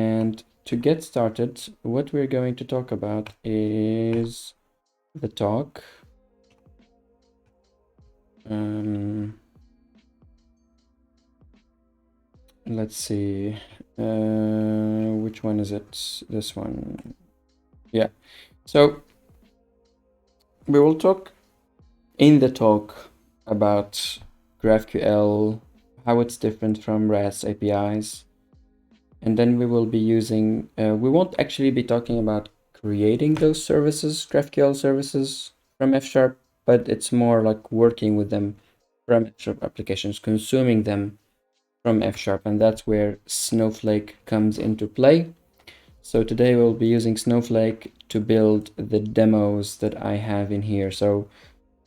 And to get started, what we're going to talk about is the talk. Let's see, which one is it? This one. Yeah. So we will talk in the talk about GraphQL, how it's different from REST APIs. And then we will be using, we won't actually be talking about creating those services, GraphQL services from F#, but it's more like working with them from F# applications, consuming them from F#, and that's where Snowflake comes into play. So today we'll be using Snowflake to build the demos that I have in here. So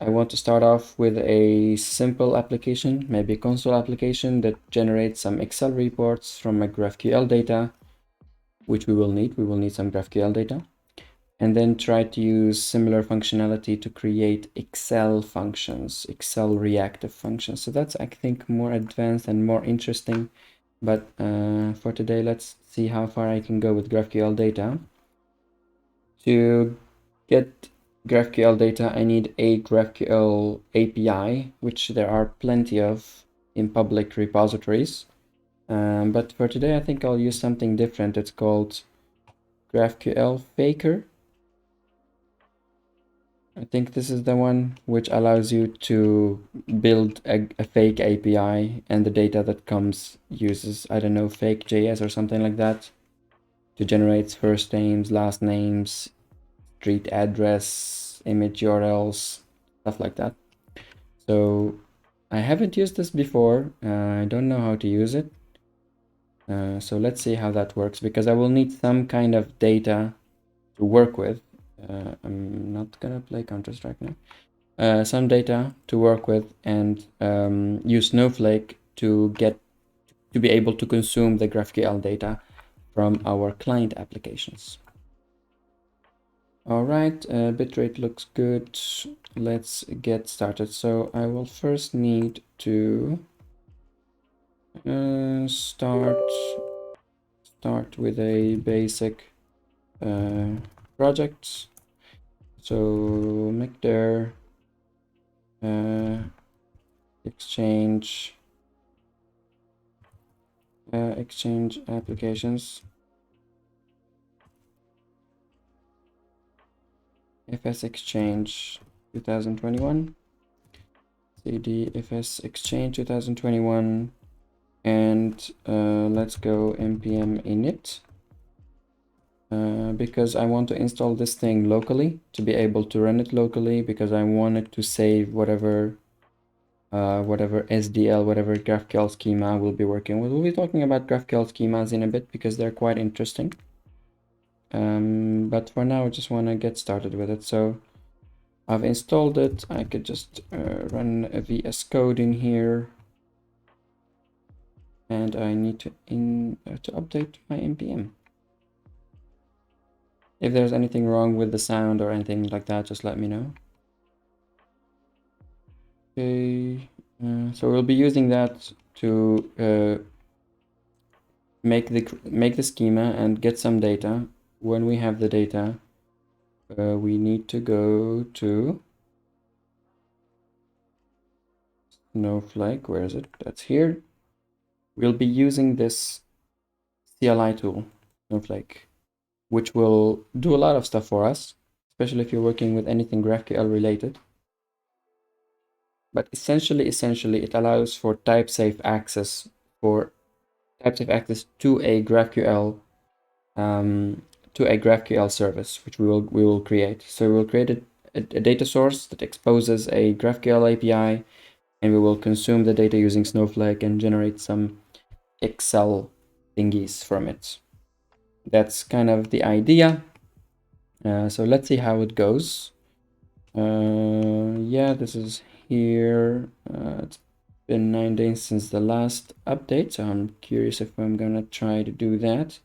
I want to start off with a simple application, maybe a console application that generates some Excel reports from my GraphQL data, which we will need. We will need some GraphQL data. And then try to use similar functionality to create Excel functions, Excel reactive functions. So that's, I think, more advanced and more interesting. But for today, let's see how far I can go with GraphQL data. To get GraphQL data, I need a GraphQL API, which there are plenty of in public repositories. But for today, I think I'll use something different. It's called Graphql Faker. I think this is the one which allows you to build a fake API, and the data that comes uses, I don't know, fake JS or something like that to generate first names, last names, street address, image URLs, stuff like that. So I haven't used this before. I don't know how to use it. So let's see how that works, because I will need some kind of data to work with. I'm not gonna play Counter-Strike now. Some data to work with, and use Snowflake to be able to consume the GraphQL data from our client applications. All right, bitrate looks good. Let's get started. So I will first need to start with a basic project. So make there exchange applications, FS Exchange 2021, cd FS Exchange 2021, and let's go npm init, because I want to install this thing locally to be able to run it locally, because I wanted to save whatever SDL, whatever GraphQL schema we'll be working with. We'll be talking about GraphQL schemas in a bit because they're quite interesting. But for now, I just want to get started with it. So I've installed it. I could just run a VS Code in here, and I need to update my npm. If there's anything wrong with the sound or anything like that, just let me know. Okay, so we'll be using that to make the schema and get some data. When we have the data, we need to go to Snowflake. Where is it? That's here. We'll be using this CLI tool, Snowflake, which will do a lot of stuff for us, especially if you're working with anything GraphQL related. But essentially, it allows for type-safe access to a GraphQL service, which we will create. So we will create a data source that exposes a GraphQL API, and we will consume the data using Snowflake and generate some Excel thingies from it. That's kind of the idea. So let's see how it goes. Yeah, this is here. It's been 9 days since the last update, so I'm curious if I'm gonna try to do that.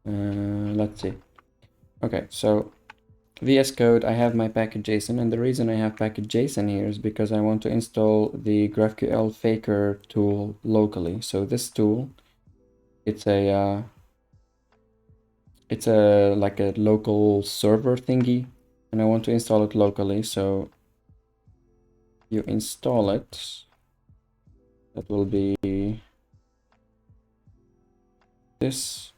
Let's see. Okay, so VS Code, I have my package.json, and the reason I have package.json here is because I want to install the GraphQL Faker tool locally. So this tool, it's a it's a like a local server thingy, and I want to install it locally. So you install it. That will be this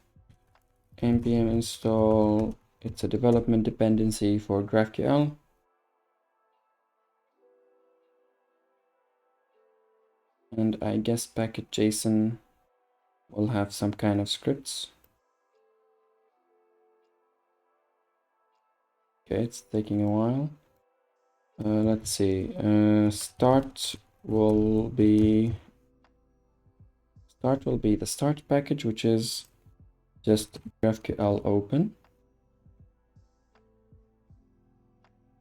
npm install. It's a development dependency for GraphQL. And I guess package.json will have some kind of scripts. Okay, it's taking a while. Let's see. Start will be the start package, which is just GraphQL open.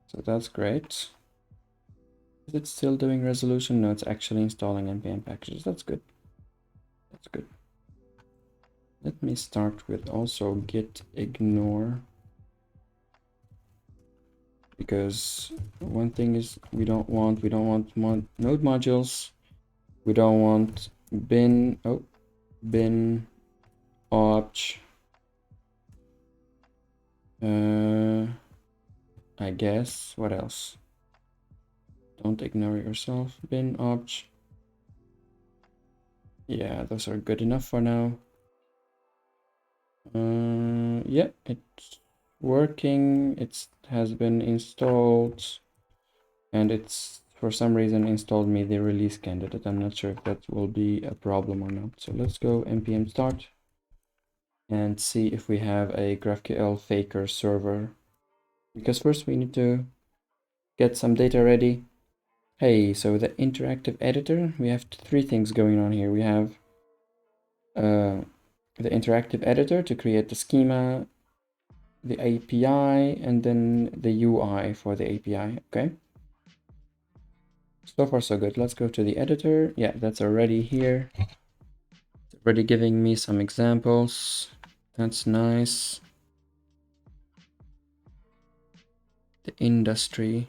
So that's great. Is it still doing resolution? No, it's actually installing npm packages. That's good. That's good. Let me start with also git ignore, because one thing is we don't want node modules. We don't want bin obj. I guess what else? Don't ignore yourself. Bin obj. Yeah, those are good enough for now. Yeah, it's working. It has been installed, and it's for some reason installed me the release candidate. I'm not sure if that will be a problem or not. So let's go npm start and see if we have a GraphQL Faker server, because first we need to get some data ready. Hey, so the interactive editor, we have three things going on here. We have the interactive editor to create the schema, the API, and then the UI for the API. Okay. So far so good. Let's go to the editor. Yeah, that's already here. It's already giving me some examples. That's nice. The industry.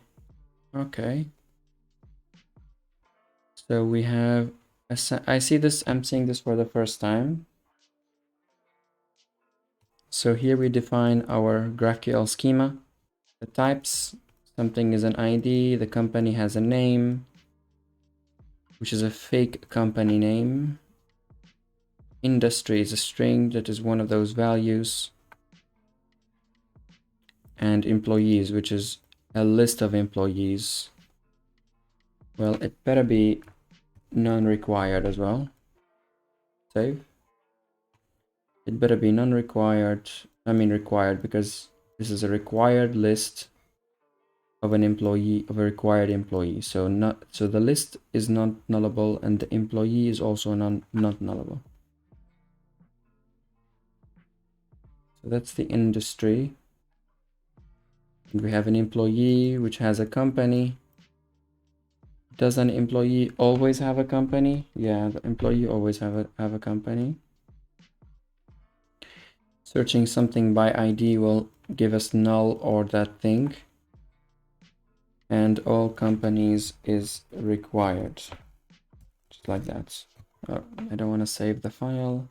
Okay. So we have, I see this, I'm seeing this for the first time. So here we define our GraphQL schema. The types, something is an ID, the company has a name, which is a fake company name. Industry is a string that is one of those values. And employees, which is a list of employees. Well, it better be non-required as well. Save. It better be non-required. I mean required, because this is a required list of an employee, of a required employee. So the list is not nullable, and the employee is also not nullable. So that's the industry. And we have an employee which has a company. Does an employee always have a company? Yeah, the employee always have a company. Searching something by ID will give us null or that thing. And all companies is required. Just like that. Oh, I don't want to save the file.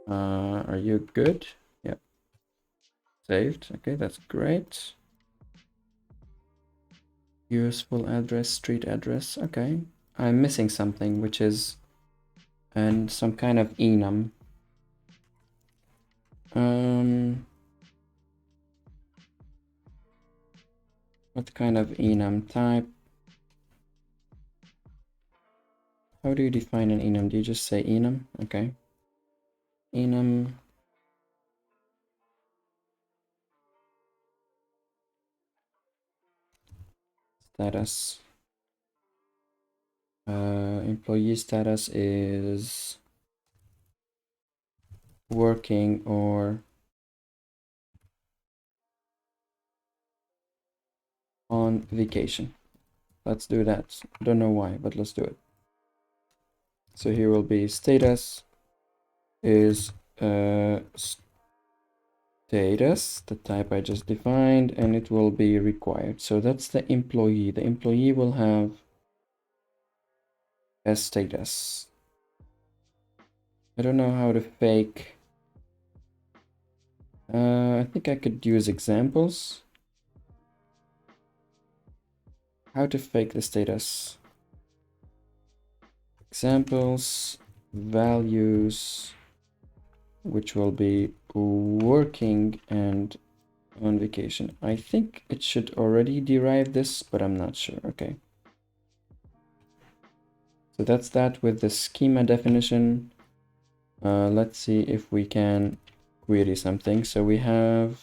Are you good? Yep. Saved. Okay, that's great. Useful address, street address. Okay. I'm missing something, which is some kind of enum. What kind of enum type? How do you define an enum? Do you just say enum? Okay. Enum. Status. Employee status is working or on vacation. Let's do that. Don't know why, but let's do it. So here will be status is status, the type I just defined, and it will be required. So that's the employee. The employee will have a status. I don't know how to fake. I think I could use examples. How to fake the status. Examples, values, which will be working and on vacation. I think it should already derive this, but I'm not sure. Okay. So that's that with the schema definition. Let's see if we can query something. So we have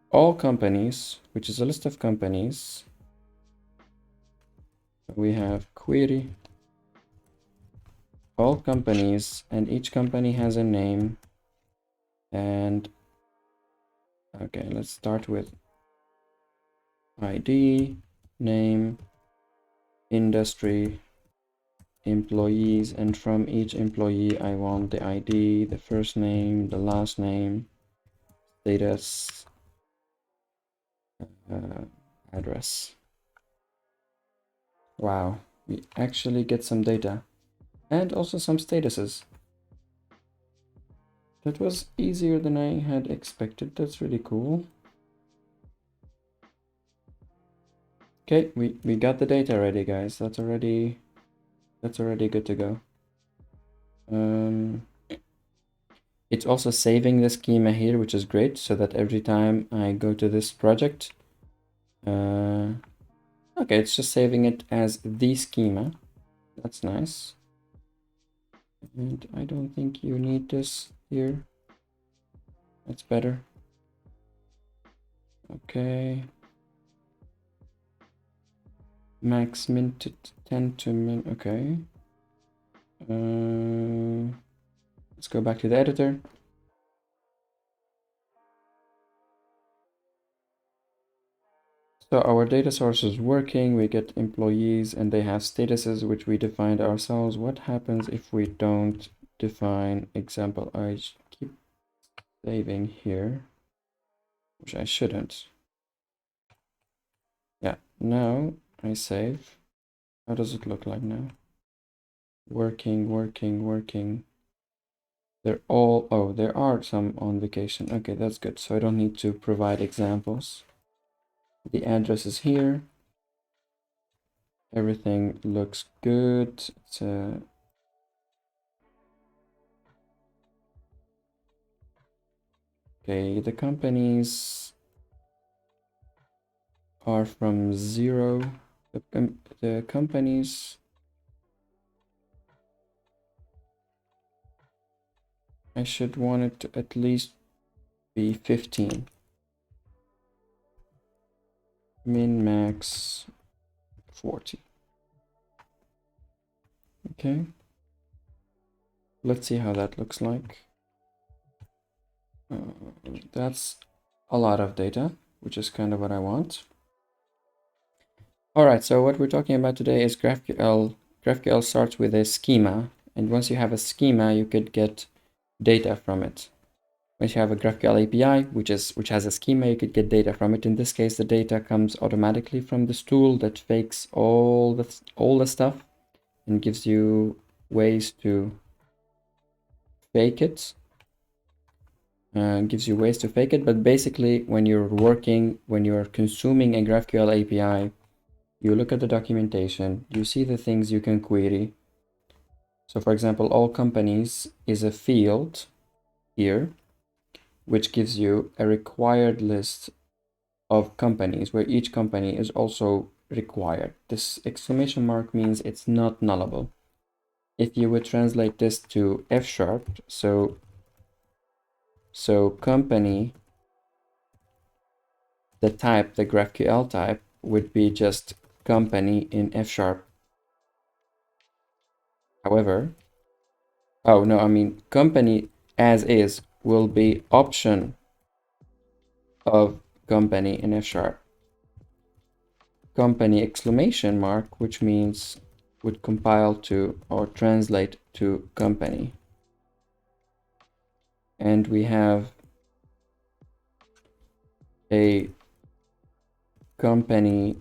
all companies, which is a list of companies. We have query all companies, and each company has a name. And okay, let's start with ID, name, industry, employees, and from each employee I want the ID, the first name, the last name, status, address. Wow, we actually get some data and also some statuses. That was easier than I had expected. That's really cool. Okay, we got the data ready, guys. That's already good to go. It's also saving the schema here, which is great, so that every time I go to this project, okay, it's just saving it as the schema. That's nice. And I don't think you need this here. That's better. Okay. Max min to 10 to min. Okay. Let's go back to the editor. So our data source is working. We get employees and they have statuses which we defined ourselves. What happens if we don't define example? I keep saving here, which I shouldn't. Yeah, now I save. How does it look like now? Working, working, working. They're all, oh, there are some on vacation. Okay, that's good. So I don't need to provide examples. The address is here. Everything looks good. It's okay, the companies are from 0. The companies, I should want it to at least be 15. Min max 40. Okay. Let's see how that looks like. That's a lot of data, which is kind of what I want. All right, so what we're talking about today is GraphQL. GraphQL starts with a schema, and once you have a schema, you could get data from it. Once you have a GraphQL API, which has a schema, you could get data from it. In this case, the data comes automatically from this tool that fakes all the stuff and gives you ways to fake it. But basically, when you're consuming a GraphQL API, you look at the documentation, you see the things you can query. So for example, all companies is a field here, which gives you a required list of companies where each company is also required. This exclamation mark means it's not nullable. If you would translate this to F#, so company, the type, the GraphQL type would be just company in F#. However, oh no, I mean company as is will be option of company in F#. Company exclamation mark, which means would compile to or translate to company. And we have a company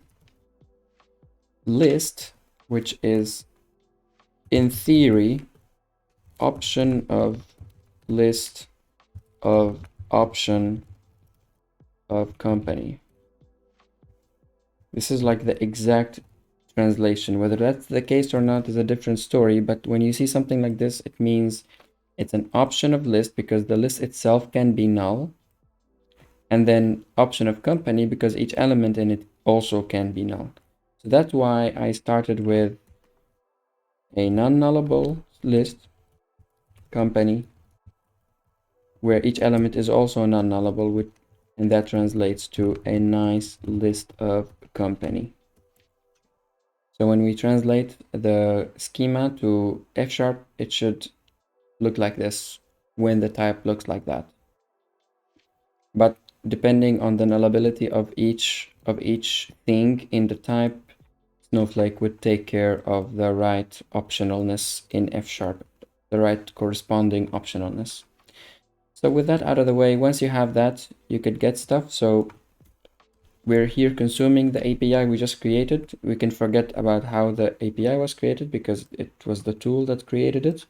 list, which is in theory, option of list of option of company. This is like the exact translation. Whether that's the case or not is a different story, but when you see something like this, it means it's an option of list because the list itself can be null, and then option of company because each element in it also can be null. So that's why I started with a non-nullable list company where each element is also non-nullable, and that translates to a nice list of company. So when we translate the schema to F#, it should look like this when the type looks like that. But depending on the nullability of each thing in the type, Snowflake would take care of the right optionalness in F#, the right corresponding optionalness. So with that out of the way, once you have that, you could get stuff. So we're here consuming the API we just created. We can forget about how the API was created because it was the tool that created it.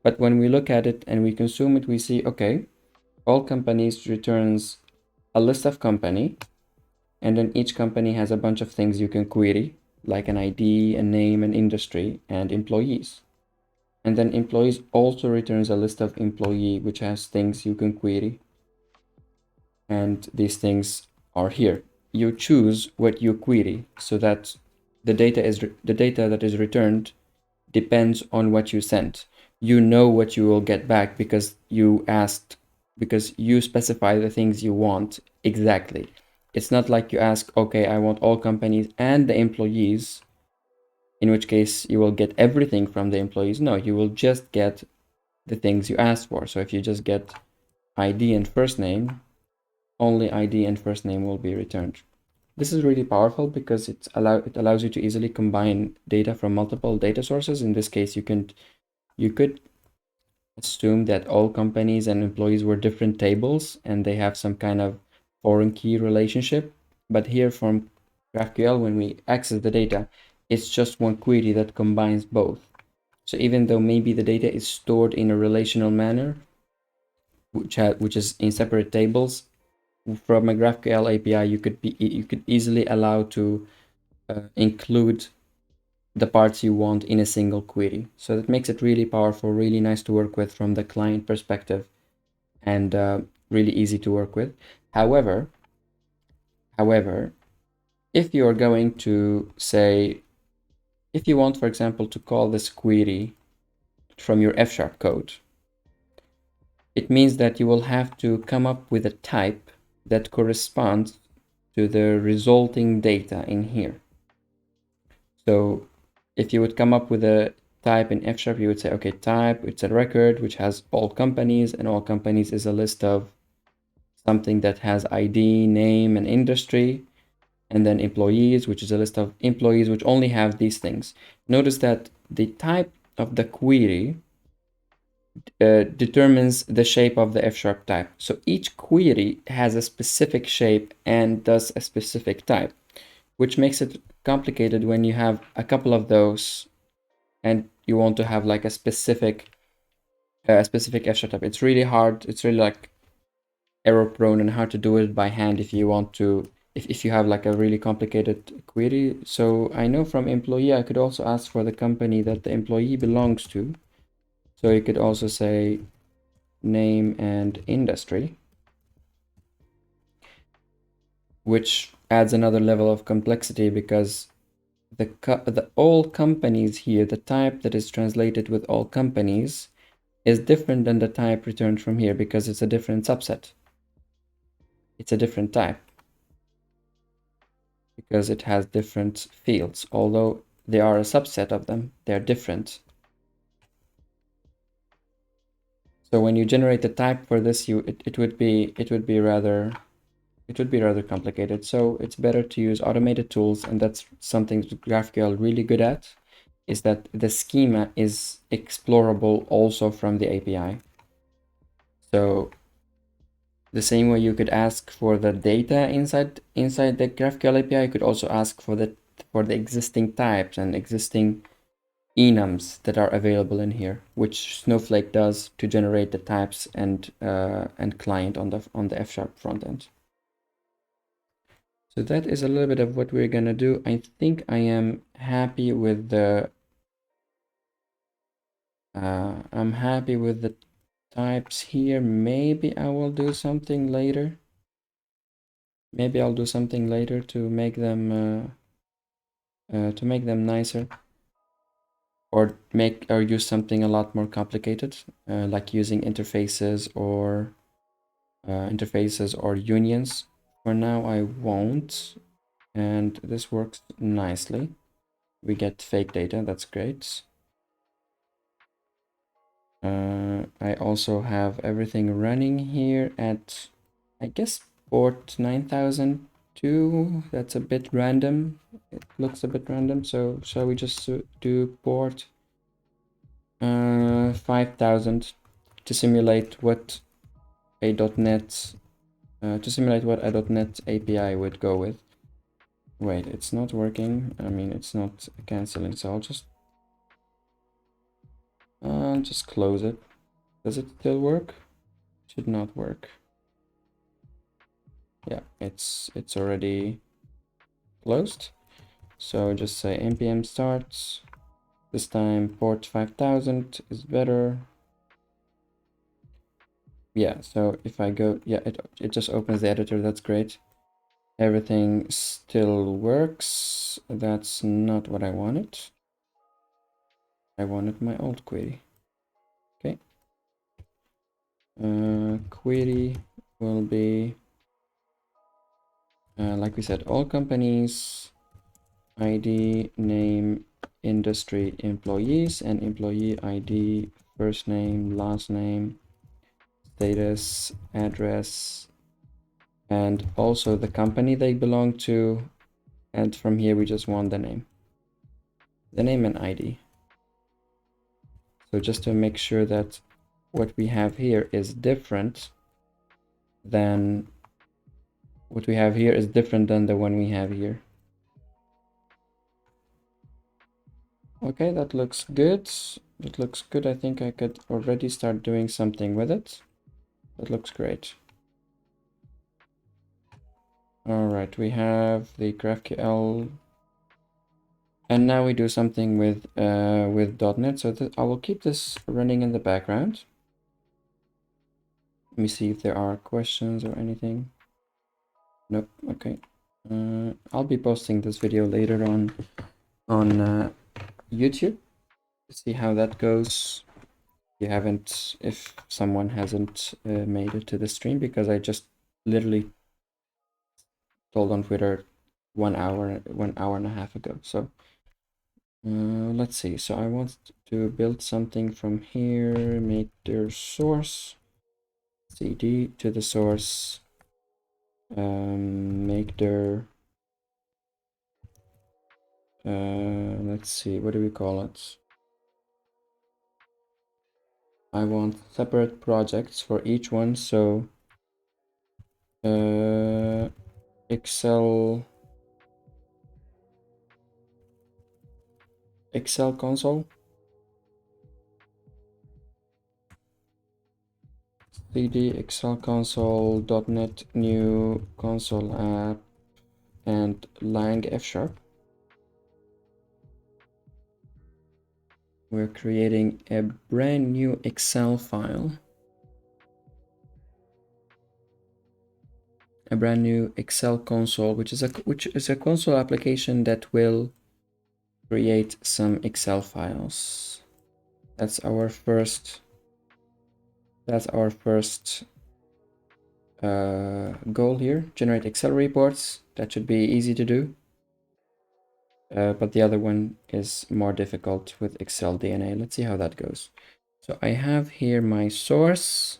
But when we look at it and we consume it, we see, okay, all companies returns a list of company, and then each company has a bunch of things you can query, like an ID, a name, an industry, and employees. And then employees also returns a list of employee, which has things you can query. And these things are here. You choose what you query so that the data that is returned depends on what you sent. You know what you will get back because you specify the things you want exactly. It's not like you ask, okay, I want all companies and the employees, in which case you will get everything from the employees. No, you will just get the things you asked for. So if you just get ID and first name, only ID and first name will be returned. This is really powerful because it allows you to easily combine data from multiple data sources. In this case, you could assume that all companies and employees were different tables and they have some kind of foreign key relationship. But here from GraphQL, when we access the data, it's just one query that combines both. So even though maybe the data is stored in a relational manner, which is in separate tables, from a GraphQL API, you could easily allow to include the parts you want in a single query. So that makes it really powerful, really nice to work with from the client perspective, and really easy to work with. However, if you are going to say, if you want, for example, to call this query from your F# code, it means that you will have to come up with a type that corresponds to the resulting data in here. So if you would come up with a type in F#, you would say, okay, type, it's a record which has all companies, and all companies is a list of something that has ID, name, and industry, and then employees, which is a list of employees which only have these things. Notice that the type of the query determines the shape of the F# type. So each query has a specific shape and does a specific type, which makes it complicated when you have a couple of those and you want to have like a specific F# type. It's really hard. It's really like error prone and hard to do it by hand if you want to, if you have like a really complicated query. So I know from employee, I could also ask for the company that the employee belongs to. So you could also say name and industry, which adds another level of complexity because the all companies here, the type that is translated with all companies is different than the type returned from here because it's a different subset. It's a different type because it has different fields. Although they are a subset of them, they're different. So when you generate the type for this, it would be rather complicated. So it's better to use automated tools, and that's something GraphQL really good at, is that the schema is explorable also from the API. So the same way you could ask for the data inside the GraphQL API, you could also ask for the existing types and existing enums that are available in here, which Snowflake does to generate the types and client on the F# front end. So that is a little bit of what we're gonna do. I think I am happy with the I'm happy with the types here. Maybe I will do something later. Maybe I'll do something later to make them nicer, or use something a lot more complicated, like using interfaces or unions. For now, I won't, and this works nicely. We get fake data. That's great. I also have everything running here at, I guess, port 9002. That's a bit random. It looks a bit random. So shall we just do port 5000 to simulate what a .NET API would go with. Wait, it's not working. I mean, it's not canceling. So I'll just close it. Does it still work? Should not work. Yeah, it's already closed. So just say npm starts. This time port 5000 is better. Yeah, so if I go, yeah, it just opens the editor. That's great. Everything still works. That's not what I wanted. I wanted my old query. Okay. Query will be, like we said, all companies, ID, name, industry, employees, and employee ID, first name, last name, status, address, and also the company they belong to. And from here, we just want the name and ID. So just to make sure that what we have here is different than the one we have here. Okay, that looks good. That looks good. I think I could already start doing something with it. That looks great. All right, we have the GraphQL, and now we do something with .NET. So I will keep this running in the background. Let me see if there are questions or anything. Nope. Okay. I'll be posting this video later on YouTube to see how that goes. If someone hasn't made it to the stream, because I just literally told on Twitter 1 hour and a half ago. So let's see. So I want to build something from here, make their source, cd to the source, make their, let's see, what do we call it? I want separate projects for each one. So Excel console, cd Excel console .NET new console app and lang F#. We're creating a brand new Excel file, a brand new Excel console, which is a console application that will create some Excel files. That's our first goal here. Generate Excel reports. That should be easy to do. But the other one is more difficult with Excel DNA. Let's see how that goes. So I have here my source.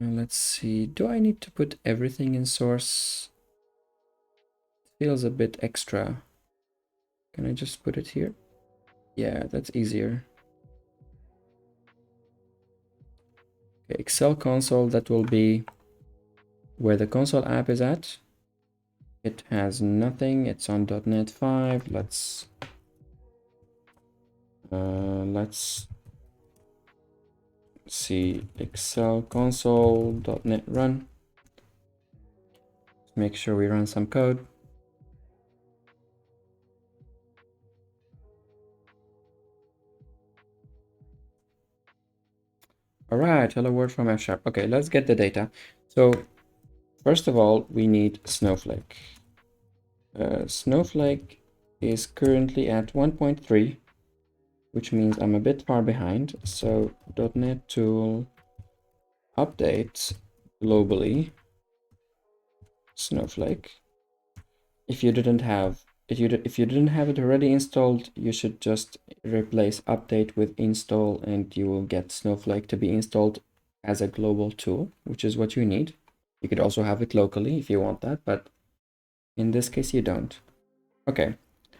Let's see. Do I need to put everything in source? Feels a bit extra. Can I just put it here? Yeah, that's easier. Okay, Excel console, that will be where the console app is at. It has nothing. It's on .NET 5. Let's see Excel console.NET run. Let's make sure we run some code. All right, hello world from F#. Okay, let's get the data. So first of all, we need Snowflake. Snowflake is currently at 1.3, which means I'm a bit far behind. So .NET tool update globally Snowflake. If you didn't have it already installed, you should just replace update with install, and you will get Snowflake to be installed as a global tool, which is what you need. You could also have it locally if you want that, but in this case you don't. Okay,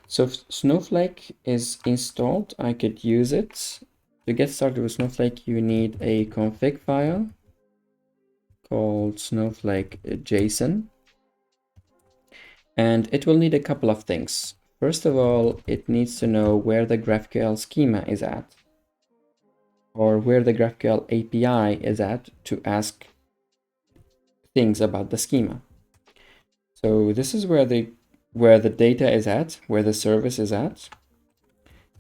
so if Snowflake is installed, I could use it. To get started with Snowflake, you need a config file called Snowflake JSON. And it will need a couple of things. First of all, it needs to know where the GraphQL schema is at, or where the GraphQL API is at, to ask things about the schema. So this is where the data is at, where the service is at.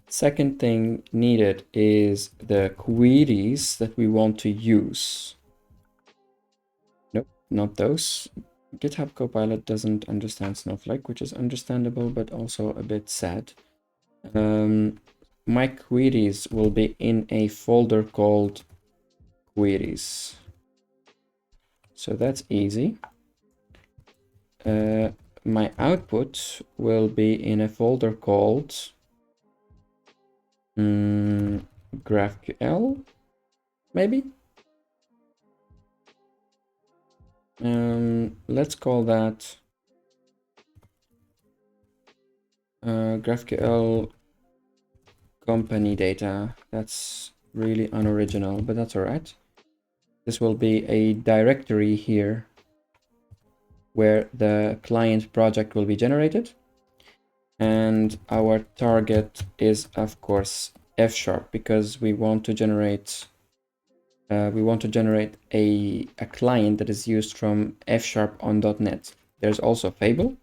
Second thing needed is the queries that we want to use. Nope, not those. GitHub Copilot doesn't understand Snowflake, which is understandable, but also a bit sad. My queries will be in a folder called queries. So that's easy. My output will be in a folder called GraphQL, maybe. Let's call that GraphQL company data. That's really unoriginal, but that's all right. This will be a directory here where the client project will be generated. And our target is, of course, F# because we want to generate a client that is used from F# on .NET. There's also Fable,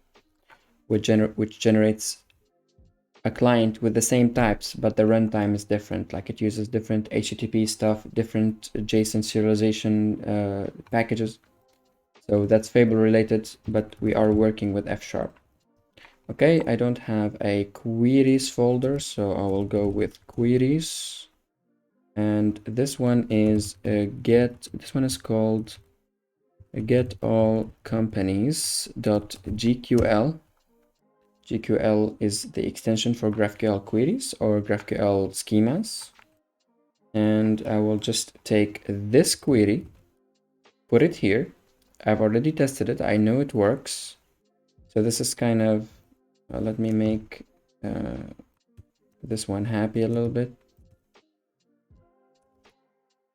which generates a client with the same types, but the runtime is different. Like it uses different HTTP stuff, different JSON serialization packages. So that's Fable related, but we are working with F#. Okay, I don't have a queries folder, so I will go with queries. And this one is this one is called get all companies.gql. GQL is the extension for GraphQL queries or GraphQL schemas. And I will just take this query, put it here. I've already tested it. I know it works. So this is kind of, let me make this one happy a little bit.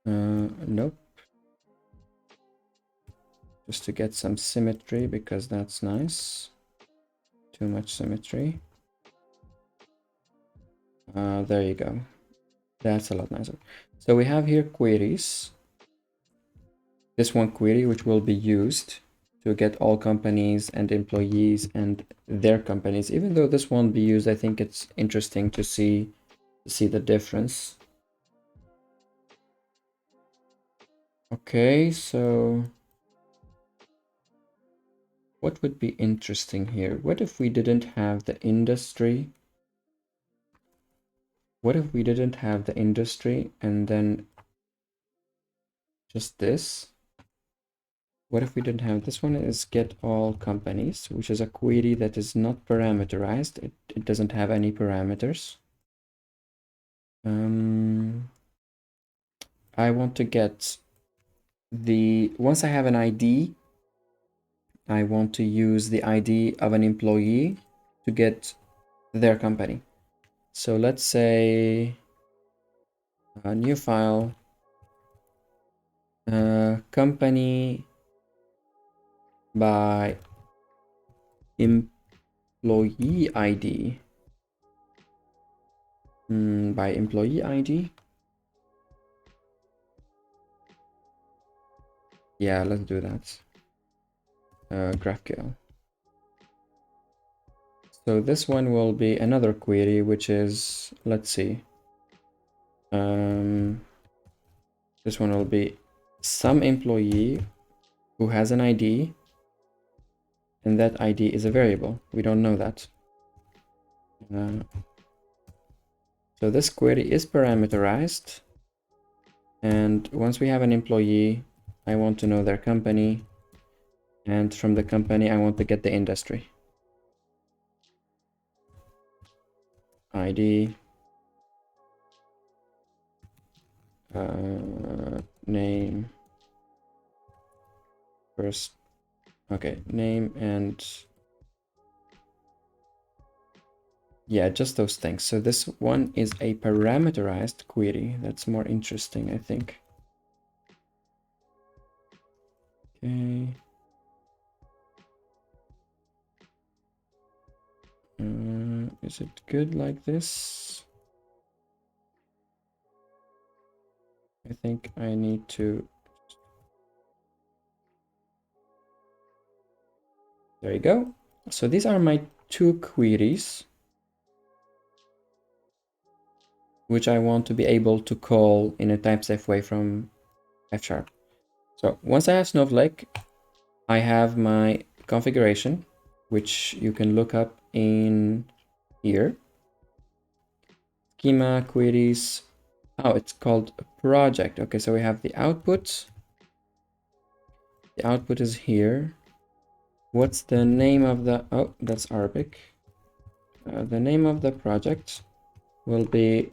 Nope. Just to get some symmetry, because that's nice. Too much symmetry. There you go. That's a lot nicer. So we have here queries. This one query, which will be used to get all companies and employees and their companies. Even though this won't be used, I think it's interesting to see the difference. Okay, so what would be interesting here? What if we didn't have the industry? What if we didn't have the industry and then just this? What if we didn't have this one? Is get all companies, which is a query that is not parameterized. It doesn't have any parameters. I want to get once I have an ID, I want to use the ID of an employee to get their company. So let's say a new file, company by employee ID. By employee ID. Yeah, let's do that. GraphQL. So this one will be another query, which is, let's see. This one will be some employee who has an ID, and that ID is a variable. We don't know that. So this query is parameterized. And once we have an employee, I want to know their company. And from the company, I want to get the industry. ID. Name. First. Okay, name and... yeah, just those things. So this one is a parameterized query. That's more interesting, I think. Okay. Is it good like this? I think I need to... there you go. So these are my two queries, which I want to be able to call in a type-safe way from F#. So once I have Snowflake, I have my configuration, which you can look up in here. Schema, queries. Oh, it's called a project. Okay, so we have the output. The output is here. What's the name of the... oh, that's Arabic. The name of the project will be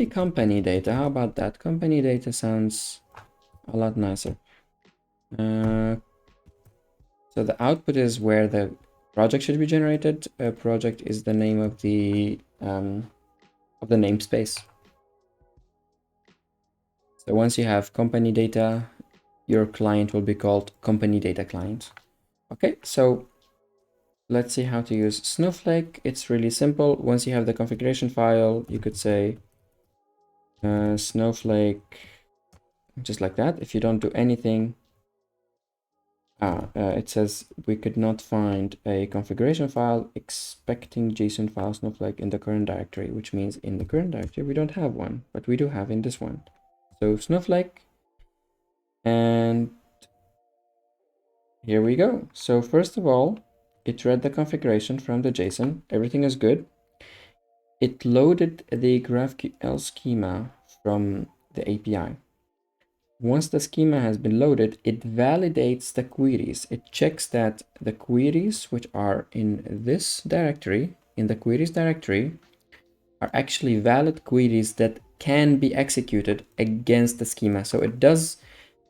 company data. How about that? Company data sounds a lot nicer. So the output is where the project should be generated. Project is the name of the namespace. So once you have company data, your client will be called company data client. Okay, so let's see how to use Snowflake. It's really simple. Once you have the configuration file, you could say Snowflake, just like that. If you don't do anything, it says we could not find a configuration file expecting JSON file Snowflake in the current directory, which means in the current directory we don't have one, but we do have in this one. So Snowflake, and here we go. So first of all, it read the configuration from the JSON. Everything is good. It loaded the GraphQL schema from the API. Once the schema has been loaded, it validates the queries. It checks that the queries which are in this directory, in the queries directory, are actually valid queries that can be executed against the schema. So it does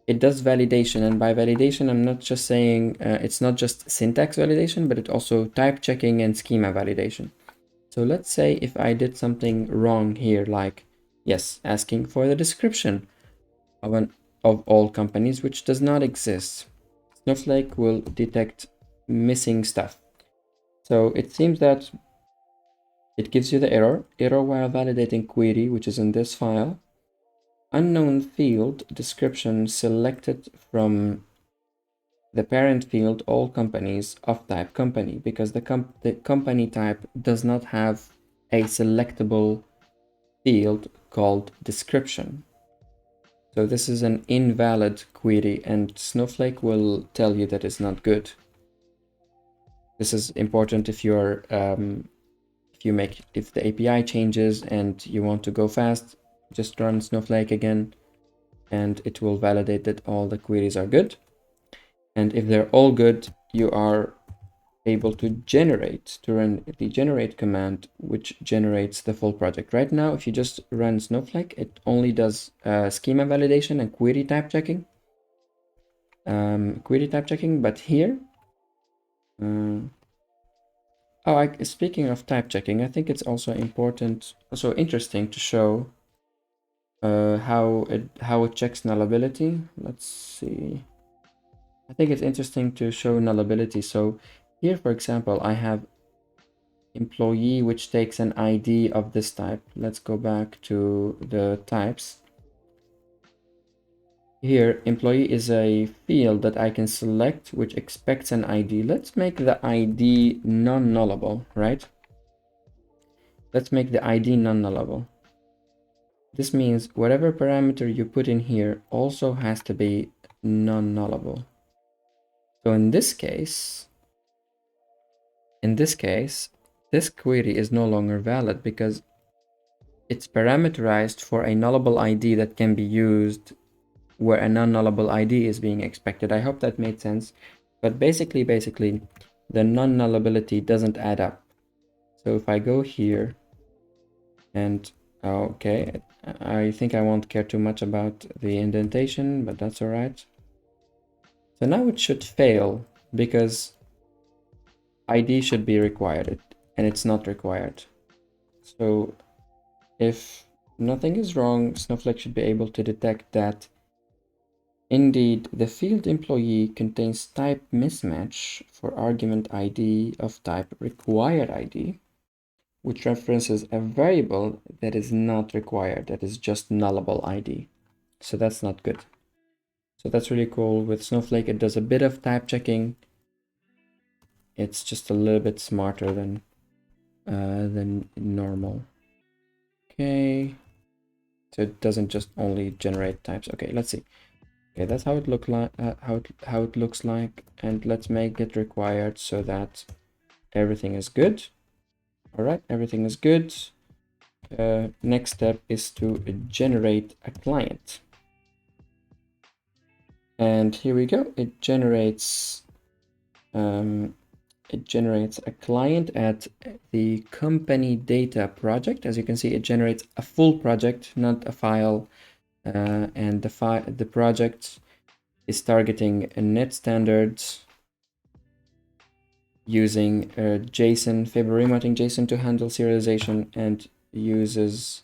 validation, and by validation, I'm not just saying it's not just syntax validation, but it also type checking and schema validation. So let's say if I did something wrong here, like, yes, asking for the description of all companies, which does not exist, Snowflake will detect missing stuff. So it seems that it gives you the error while validating query, which is in this file. Unknown field description selected from the parent field all companies of type company, because the company type does not have a selectable field called description. So this is an invalid query, and Snowflake will tell you that it's not good. This is important if you're if the API changes and you want to go fast, just run Snowflake again, and it will validate that all the queries are good. And if they're all good, you are able to run the generate command, which generates the full project. Right now, if you just run Snowflake, it only does schema validation and query type checking. But here, speaking of type checking, I think it's also interesting to show how it checks nullability. Let's see. I think it's interesting to show nullability. So here, for example, I have employee, which takes an ID of this type. Let's go back to the types. Here, employee is a field that I can select, which expects an ID. Let's make the ID non-nullable, right? Let's make the ID non-nullable. This means whatever parameter you put in here also has to be non-nullable. So in this case, this query is no longer valid because it's parameterized for a nullable ID that can be used where a non-nullable ID is being expected. I hope that made sense. But basically, the non-nullability doesn't add up. So if I go here and, okay, I think I won't care too much about the indentation, but that's all right. So now it should fail because ID should be required and it's not required. So if nothing is wrong, Snowflake should be able to detect that indeed the field employee contains type mismatch for argument ID of type required ID, which references a variable that is not required, that is just nullable ID. So that's not good. So that's really cool. With Snowflake, it does a bit of type checking. It's just a little bit smarter than normal. Okay. So it doesn't just only generate types. Okay, let's see. Okay, that's how it looks like, and let's make it required so that everything is good. All right, everything is good. Next step is to generate a client. And here we go. It generates a client at the company data project. As you can see, it generates a full project, not a file. And the project is targeting a net standards using JSON, Fable remoting JSON to handle serialization, and uses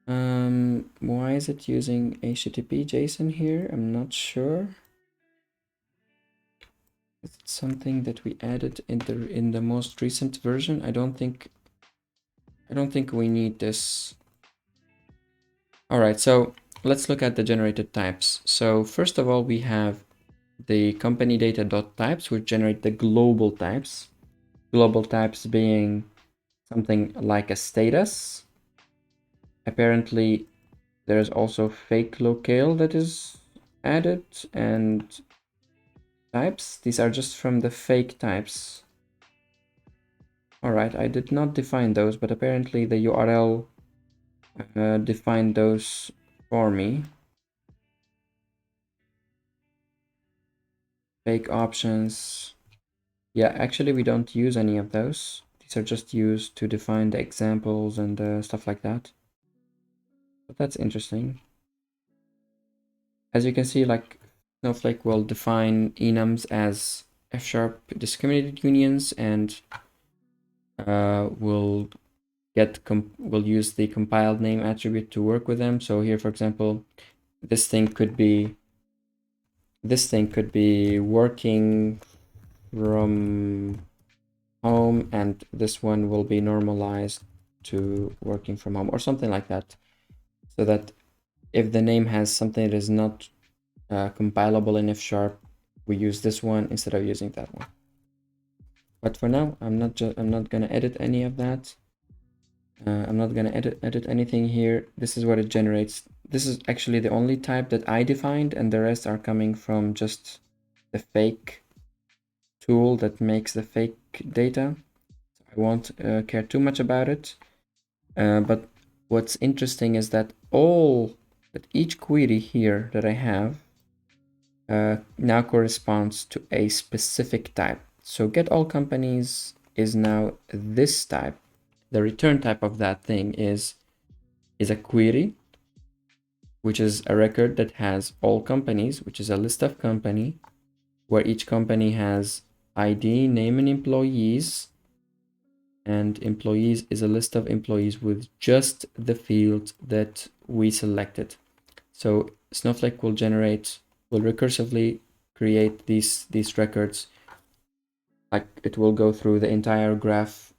why is it using HTTP JSON here? I'm not sure. Is it something that we added in the most recent version? I don't think we need this. All right, so let's look at the generated types. So first of all, we have the company data.types, which generate the global types. Global types being something like a status. Apparently, there's also fake locale that is added, and types. These are just from the fake types. All right, I did not define those, but apparently the URL defined those for me. Fake options. Yeah, actually we don't use any of those. These are just used to define the examples and stuff like that. But that's interesting. As you can see, like Snowflake will define enums as F# discriminated unions, and will use the compiled name attribute to work with them. So here, for example, this thing could be working from home, and this one will be normalized to working from home or something like that, so that if the name has something that is not compilable in F#, we use this one instead of using that one. But for now, I'm not gonna edit any of that. I'm not gonna edit anything here. This is what it generates. This is actually the only type that I defined, and the rest are coming from just the fake tool that makes the fake data. I won't care too much about it. But what's interesting is that each query here that I have now corresponds to a specific type. So get all companies is now this type. The return type of that thing is a query, which is a record that has all companies, which is a list of company, where each company has ID, name, and employees. And employees is a list of employees with just the field that we selected. So Snowflake will generate will recursively create these records. Like it will go through the entire graph,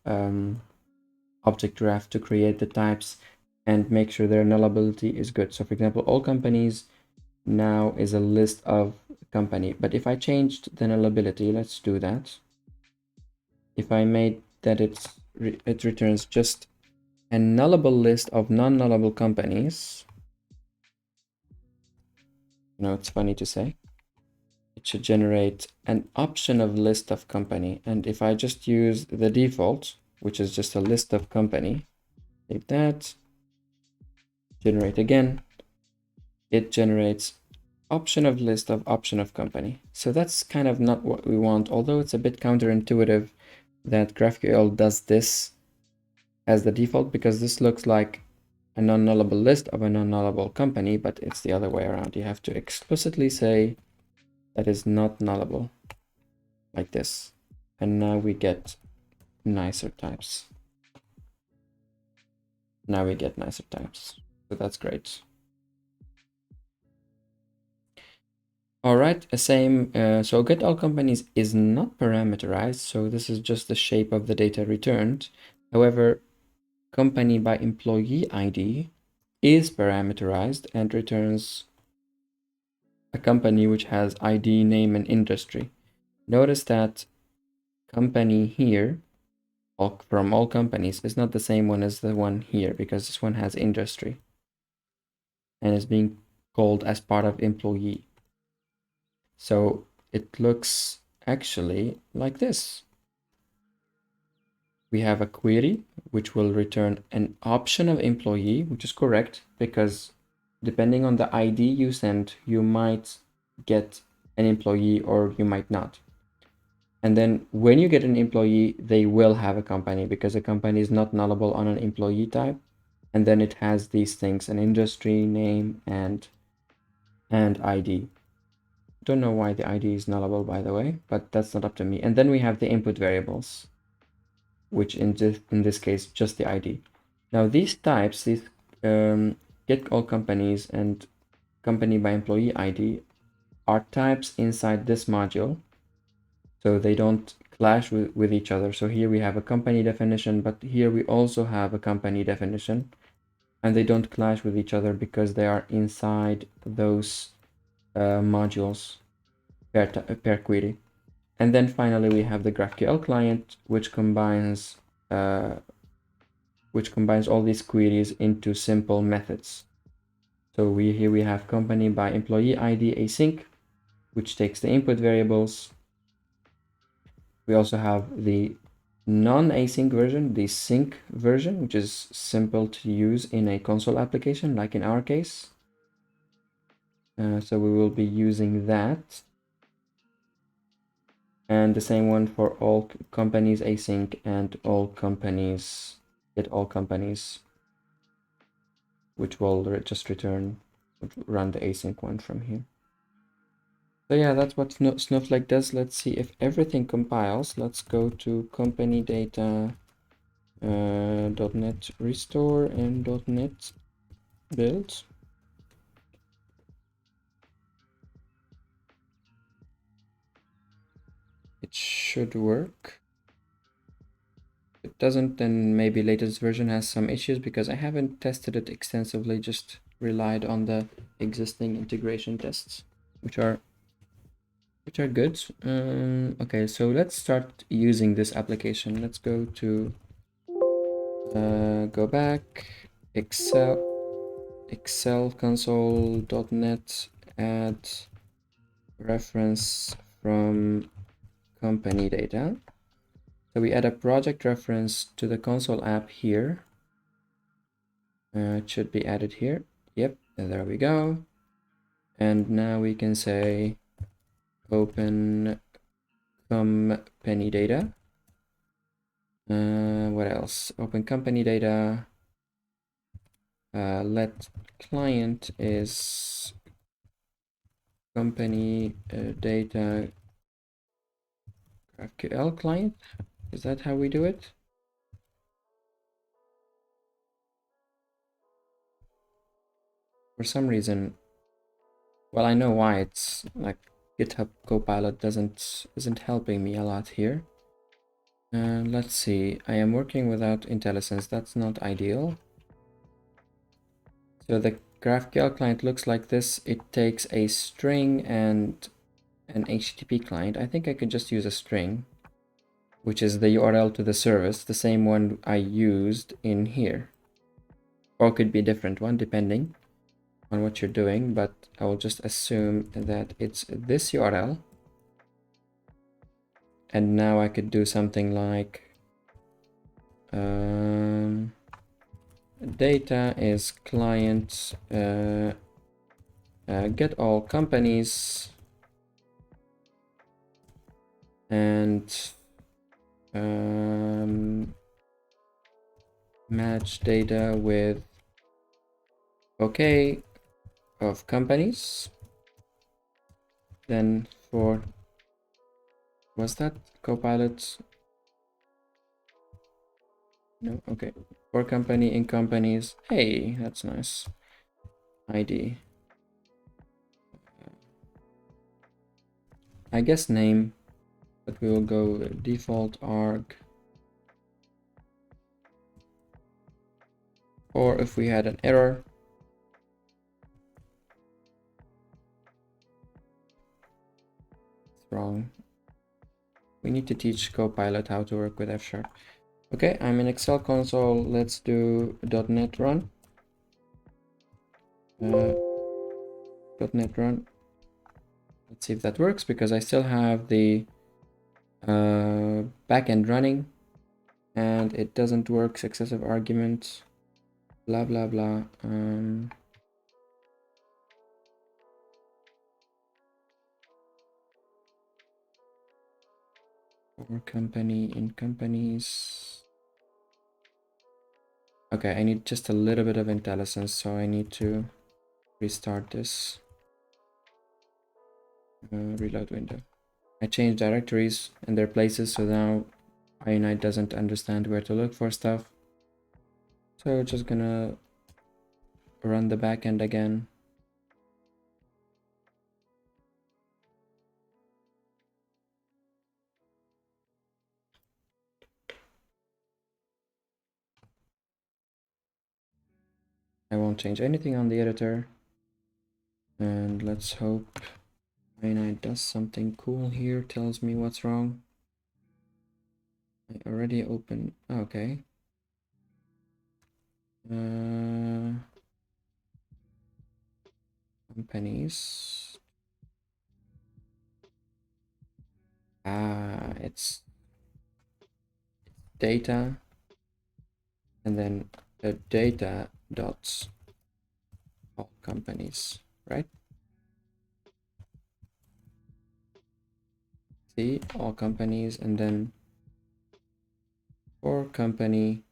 object graph, to create the types and make sure their nullability is good. So for example, all companies now is a list of company. But if I changed the nullability, let's do that. If I made that it returns just a nullable list of non-nullable companies, it's funny to say, it should generate an option of list of company. And if I just use the default, which is just a list of company, like that, generate again, it generates option of list of option of company. So that's kind of not what we want, although it's a bit counterintuitive that GraphQL does this as the default, because this looks like a non-nullable list of a non-nullable company, but it's the other way around. You have to explicitly say that is not nullable, like this. And now we get nicer types. Now we get nicer types. So that's great. All right, same. So get all companies is not parameterized. So this is just the shape of the data returned. However, company by employee ID is parameterized and returns a company which has ID, name, and industry. Notice that company here, from all companies, is not the same one as the one here, because this one has industry and is being called as part of employee. So it looks actually like this. We have a query which will return an option of employee, which is correct, because depending on the ID you send, you might get an employee or you might not. And then when you get an employee, they will have a company, because a company is not nullable on an employee type. And then it has these things, an industry, name, and ID. Don't know why the ID is nullable, by the way, but that's not up to me. And then we have the input variables, which in this case, just the ID. Now these types, these get all companies and company by employee ID, are types inside this module, so they don't clash with each other. So here we have a company definition, but here we also have a company definition, and they don't clash with each other because they are inside those modules per query. And then finally we have the GraphQL client, which combines all these queries into simple methods. So here we have company by employee ID async, which takes the input variables. We also have the non-async version, the sync version, which is simple to use in a console application, like in our case. So we will be using that. And the same one for all companies async and all companies, get all companies, which will just run the async one from here. So yeah, that's what Snowflake does. Let's see if everything compiles. Let's go to company data .NET restore and .NET build. It should work. If it doesn't, then maybe latest version has some issues, because I haven't tested it extensively, just relied on the existing integration tests, which are good. Okay, so let's start using this application. Let's go to go back, Excel console.net, add reference from company data. So we add a project reference to the console app here. It should be added here. Yep, and there we go. And now we can say open company data. What else? Open company data. Let client is company data GraphQL client. Is that how we do it? For some reason, Well, I know why. It's like GitHub Copilot isn't helping me a lot here. Let's see. I am working without IntelliSense. That's not ideal. So the GraphQL client looks like this. It takes a string and an HTTP client. I think I could just use a string, which is the URL to the service, the same one I used in here. Or it could be a different one, depending on what you're doing, but I will just assume that it's this URL. And now I could do something like data is client get all companies and match data with okay of companies. Then for, was that Copilot? No, okay. For company in companies. Hey, that's nice. ID. I guess name, but we will go default arg. Or if we had an error, it's wrong. We need to teach Copilot how to work with F#. Okay, I'm in Excel console. Let's do .NET run. .NET run. Let's see if that works, because I still have the backend running and it doesn't work. Successive arguments, blah blah blah. For company in companies. Okay, I need just a little bit of IntelliSense, so I need to restart this. Reload window. I changed directories and their places, so now IONITE doesn't understand where to look for stuff. So just gonna run the backend again. I won't change anything on the editor. And let's hope IONITE does something cool here, tells me what's wrong. I already opened, okay. Companies. It's data, and then the data dots all companies, right? See, all companies, and then for company,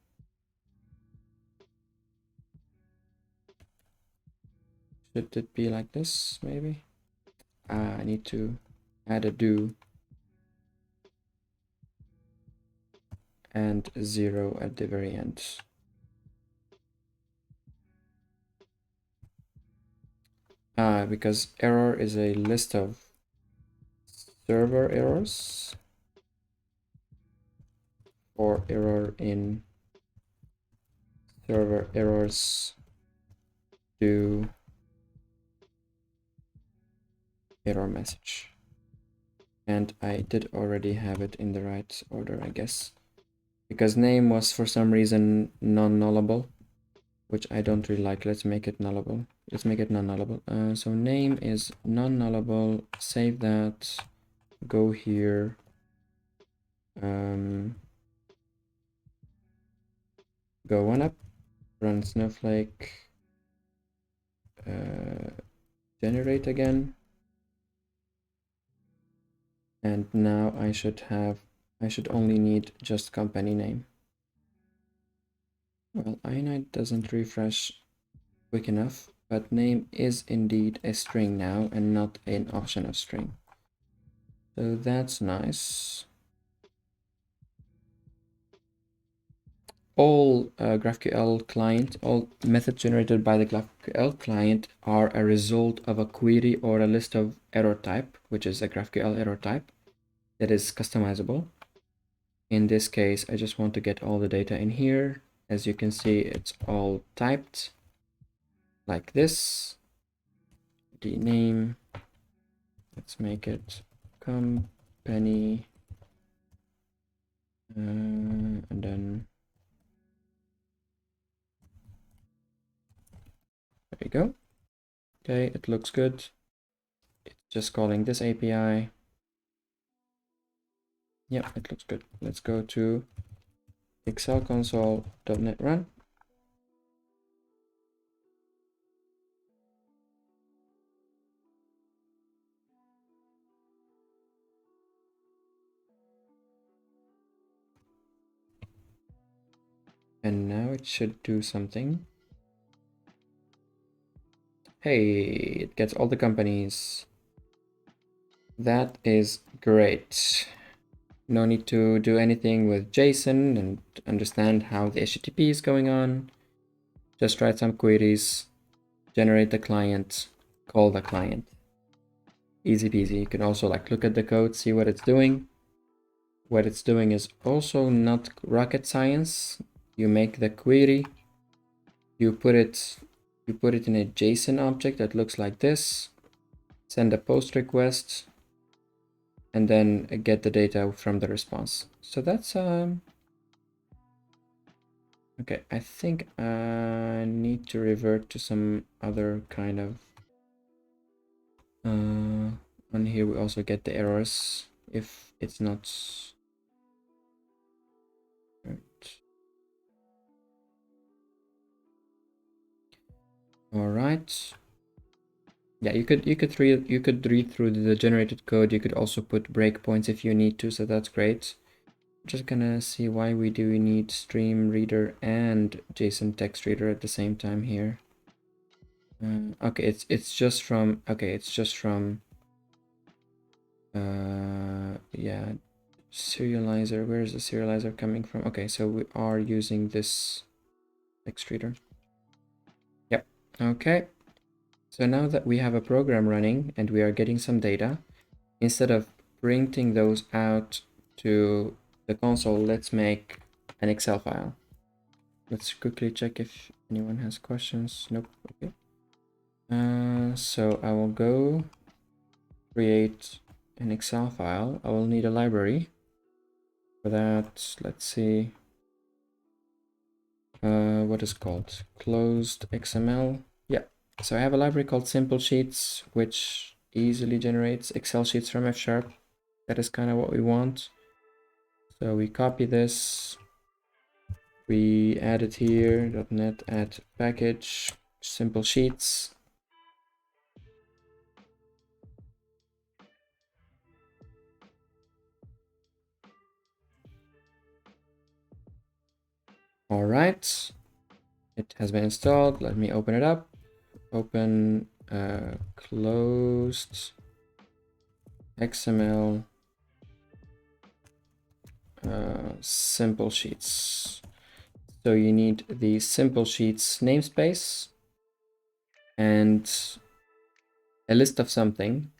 should it be like this, maybe? I need to add a do and 0 at the very end. Because error is a list of server errors, or error in server errors do error message. And I did already have it in the right order, I guess, because name was for some reason non-nullable, which I don't really like. Let's make it nullable. Let's make it non-nullable. So name is non-nullable. Save that. Go here. Go one up. Run Snowflake. Generate again. And now I should only need just company name. Well, IONITE doesn't refresh quick enough, but name is indeed a string now and not an option of string. So that's nice. all GraphQL client, all methods generated by the GraphQL client are a result of a query or a list of error type, which is a GraphQL error type that is customizable. In this case, I just want to get all the data in here. As you can see, it's all typed like this. The name, let's make it company, and then there you go. Okay, it looks good. It's just calling this API. Yeah, it looks good. Let's go to Excel console.NET run. And now it should do something. Hey, it gets all the companies. That is great. No need to do anything with JSON and understand how the HTTP is going on. Just write some queries, generate the client, call the client. Easy peasy. You can also like look at the code, see what it's doing. What it's doing is also not rocket science. You make the query, you put it in a JSON object that looks like this, send a post request, and then get the data from the response. So that's okay. I think I need to revert to some other kind of on here. We also get the errors if it's not right. All right. Yeah, you could read through the generated code. You could also put breakpoints if you need to, so that's great. Just gonna see why we need stream reader and JSON text reader at the same time here. Okay, it's just from yeah, serializer. Where is the serializer coming from? Okay, so we are using this text reader. Yep. Okay. So now that we have a program running and we are getting some data, instead of printing those out to the console, let's make an Excel file. Let's quickly check if anyone has questions. Nope. Okay. So I will go create an Excel file. I will need a library for that. Let's see. What is called closed XML. Yeah. So I have a library called Simple Sheets, which easily generates Excel sheets from F#. That is kind of what we want. So we copy this, we add it here, .NET add package, simple sheets. All right, it has been installed. Let me open it up. Open closed XML simple sheets. So you need the simple sheets namespace and a list of something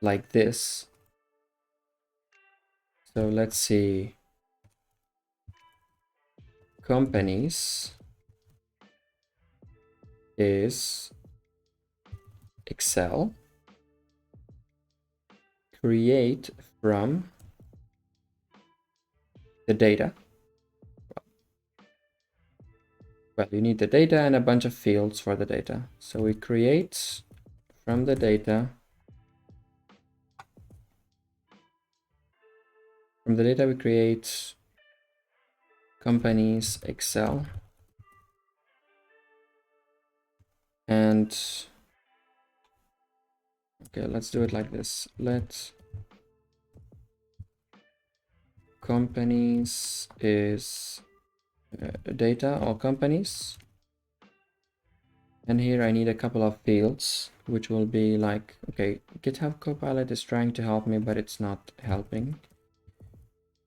like this. So let's see, companies is Excel, create from the data. Well, you need the data and a bunch of fields for the data. So we create from the data. From the data we create companies Excel. And okay, let's do it like this. Let companies is data, all companies. And here I need a couple of fields, which will be like, okay, GitHub Copilot is trying to help me, but it's not helping.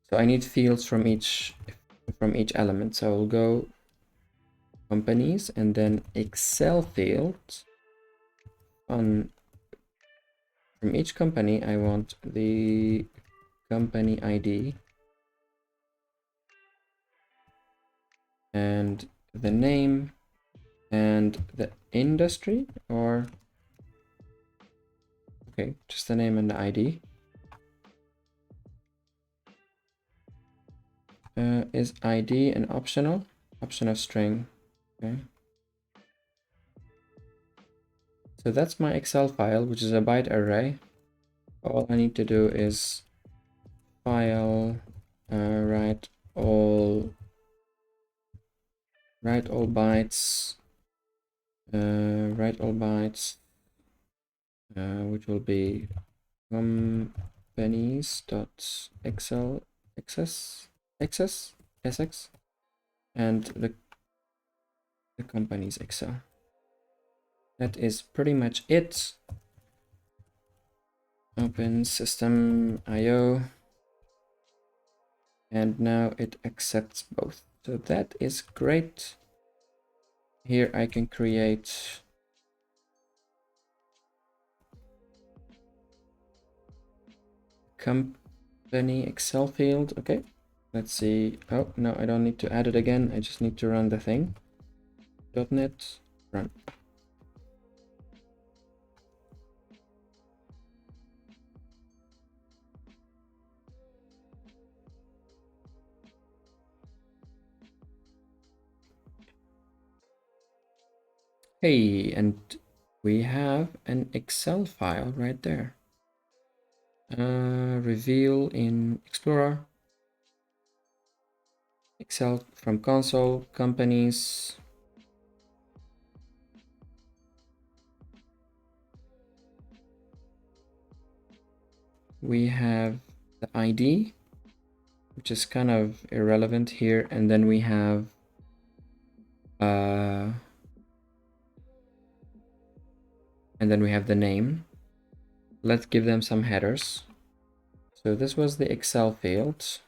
So I need fields from each from each element. So I'll go companies and then Excel field on from each company. I want the company ID and the name and the industry, or okay, just the name and the ID. Is ID an optional string? Okay. So that's my Excel file, which is a byte array. All I need to do is file, write all bytes, which will be companies.excel sx and the company's Excel. That is pretty much it. Open system IO, and now it accepts both. So that is great. Here I can create company Excel field. Okay, let's see. Oh no, I don't need to add it again. I just need to run the thing. .NET run. Hey, and we have an Excel file right there. Reveal in Explorer. Excel from console, companies. We have the ID, which is kind of irrelevant here, and then we have the name. Let's give them some headers. So this was the Excel field.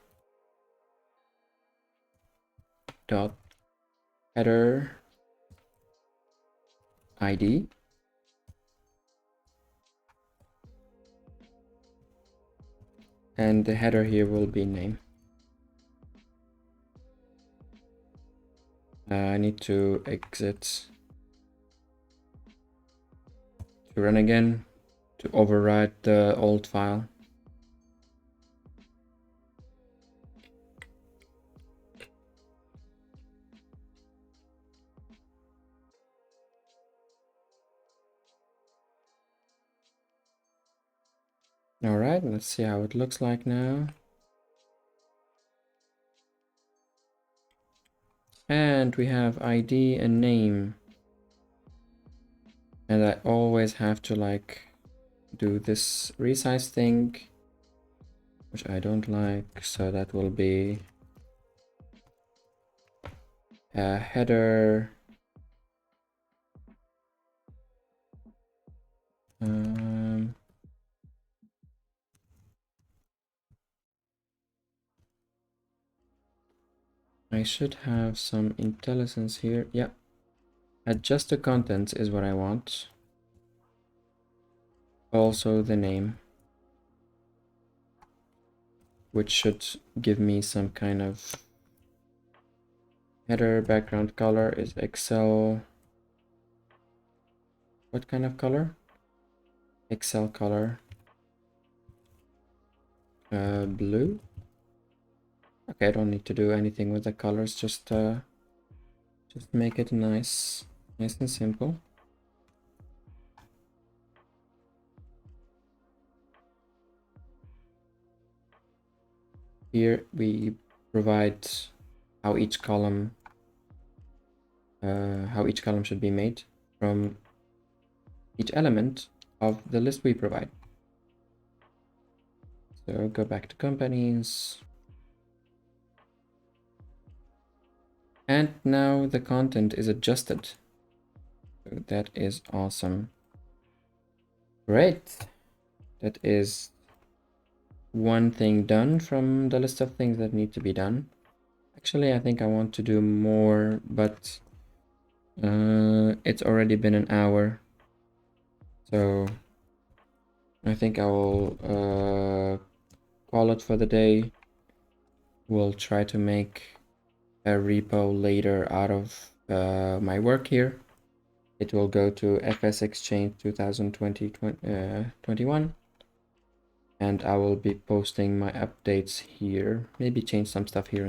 Dot header ID. And the header here will be name. I need to exit to run again to overwrite the old file. All right, let's see how it looks like now. And we have ID and name. And I always have to like do this resize thing, which I don't like. So that will be a header. I should have some intelligence here. Yeah. Adjust the contents is what I want. Also the name, which should give me some kind of header. Background color is Excel. What kind of color? Excel color. Blue. Okay, I don't need to do anything with the colors, just make it nice and simple. Here we provide how each column should be made from each element of the list we provide. So go back to companies. And now the content is adjusted. So that is awesome. Great. That is one thing done from the list of things that need to be done. Actually, I think I want to do more, but it's already been an hour. So I think I will call it for the day. We'll try to make a repo later out of my work here. It will go to FS Exchange 2020-21. And I will be posting my updates here. Maybe change some stuff here.